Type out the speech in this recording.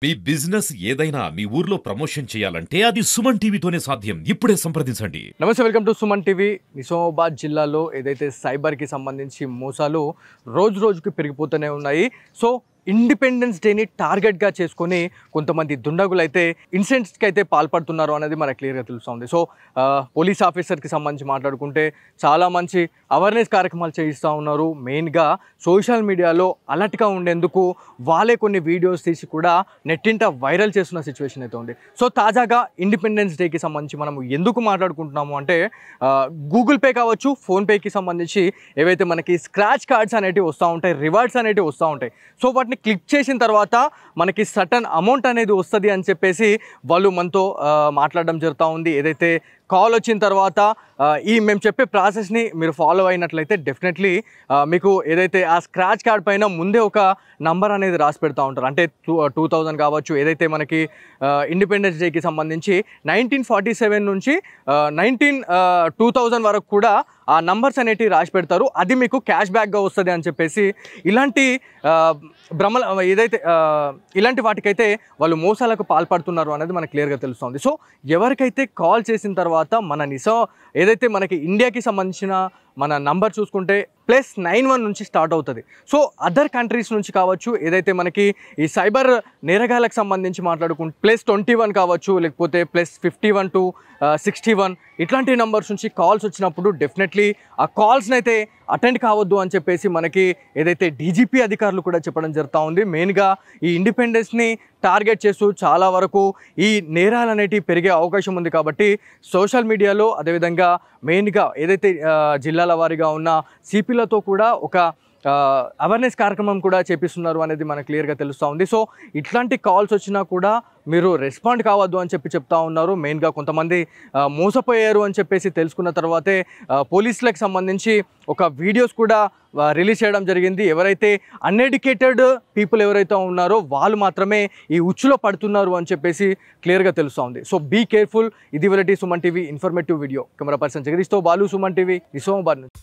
మీ business ఏదైనా మీ ఊర్లో promotion చేయాలంటే అది సుమన్ టీవీతోనే సాధ్యం. ఇప్పుడే సంప్రదించండి. నమస్తే, welcome to Suman TV. Nizamabad జిల్లాలో ఏదైతే సైబర్కి సంబంధించి మోసాలు రోజు రోజుకి పెరిగిపోతూనే ఉన్నాయి. సో ఇండిపెండెన్స్ డేని టార్గెట్గా చేసుకొని కొంతమంది దుండగులు అయితే ఇన్సిడెంట్స్కి అయితే పాల్పడుతున్నారు అనేది మనకు క్లియర్గా తెలుస్తుంది. సో పోలీస్ ఆఫీసర్కి సంబంధించి మాట్లాడుకుంటే చాలా మంచి అవేర్నెస్ కార్యక్రమాలు చేయిస్తూ ఉన్నారు. మెయిన్గా సోషల్ మీడియాలో అలర్ట్గా ఉండేందుకు వాళ్ళే కొన్ని వీడియోస్ తీసి కూడా నెట్టింట వైరల్ చేస్తున్న సిచ్యువేషన్ అయితే ఉంది. సో తాజాగా ఇండిపెండెన్స్ డేకి సంబంధించి మనం ఎందుకు మాట్లాడుకుంటున్నాము అంటే గూగుల్ పే కావచ్చు, ఫోన్పేకి సంబంధించి ఏవైతే మనకి స్క్రాచ్ కార్డ్స్ అనేటివి వస్తూ ఉంటాయి, రివార్డ్స్ అనేటివి వస్తూ ఉంటాయి. సో వాటిని క్లిక్ చేసిన తర్వాత మనకి సర్టన్ అమౌంట్ అనేది వస్తుంది అని చెప్పేసి వాళ్ళు మనతో మాట్లాడడం జరుగుతూ ఉంది. ఏదైతే కాల్ వచ్చిన తర్వాత మేము చెప్పే ప్రాసెస్ని మీరు ఫాలో అయినట్లయితే డెఫినెట్లీ మీకు ఏదైతే ఆ స్క్రాచ్ కార్డ్ పైన ముందే ఒక నంబర్ అనేది రాసి పెడతా ఉంటారు. అంటే 2000 కావచ్చు, ఏదైతే మనకి ఇండిపెండెన్స్ డేకి సంబంధించి 1947 నుంచి 2000 వరకు కూడా ఆ నంబర్స్ అనేటివి రాసి పెడతారు. అది మీకు క్యాష్ బ్యాక్గా వస్తుంది అని చెప్పేసి ఇలాంటి భ్రమల ఏదైతే ఇలాంటి వాటికైతే వాళ్ళు మోసాలకు పాల్పడుతున్నారు అనేది మనకు క్లియర్గా తెలుస్తుంది. సో ఎవరికైతే కాల్ చేసిన తర్వాత మన ఏదైతే మనకి ఇండియాకి సంబంధించిన మన నంబర్ చూసుకుంటే +91 నుంచి స్టార్ట్ అవుతుంది. సో అదర్ కంట్రీస్ నుంచి కావచ్చు, ఏదైతే మనకి ఈ సైబర్ నేరగాలకు సంబంధించి మాట్లాడుకుంటే +21 కావచ్చు, లేకపోతే +51 to 61 ఇట్లాంటి నెంబర్స్ నుంచి కాల్స్ వచ్చినప్పుడు డెఫినెట్లీ ఆ కాల్స్ని అయితే అటెండ్ కావద్దు అని చెప్పేసి మనకి ఏదైతే డీజీపీ అధికారులు కూడా చెప్పడం జరుగుతూ ఉంది. మెయిన్గా ఈ ఇండిపెండెన్స్ని టార్గెట్ చేస్తూ చాలా వరకు ఈ నేరాలు అనేటివి పెరిగే అవకాశం ఉంది. కాబట్టి సోషల్ మీడియాలో అదేవిధంగా మెయిన్గా ఏదైతే జిల్లాల వారీగా ఉన్న సిపిలతో కూడా ఒక అవేర్నెస్ కార్యక్రమం కూడా చేపిస్తున్నారు అనేది మనకు క్లియర్గా తెలుస్తూ ఉంది. సో ఇట్లాంటి కాల్స్ వచ్చినా కూడా మీరు రెస్పాండ్ కావద్దు అని చెప్తా ఉన్నారు. మెయిన్గా కొంతమంది మోసపోయారు అని చెప్పేసి తెలుసుకున్న తర్వాతే పోలీసులకు సంబంధించి ఒక వీడియోస్ కూడా రిలీజ్ చేయడం జరిగింది. ఎవరైతే అన్ఎడ్యుకేటెడ్ పీపుల్ ఎవరైతే ఉన్నారో వాళ్ళు మాత్రమే ఈ ఉచ్చులో పడుతున్నారు అని చెప్పేసి క్లియర్గా తెలుస్తూ ఉంది. So be careful. ఇది variety Suman TV informative video. Camera person జగదీష్తో బాలు, సుమన్ టీవీ, నిజామాబాద్ నుంచి.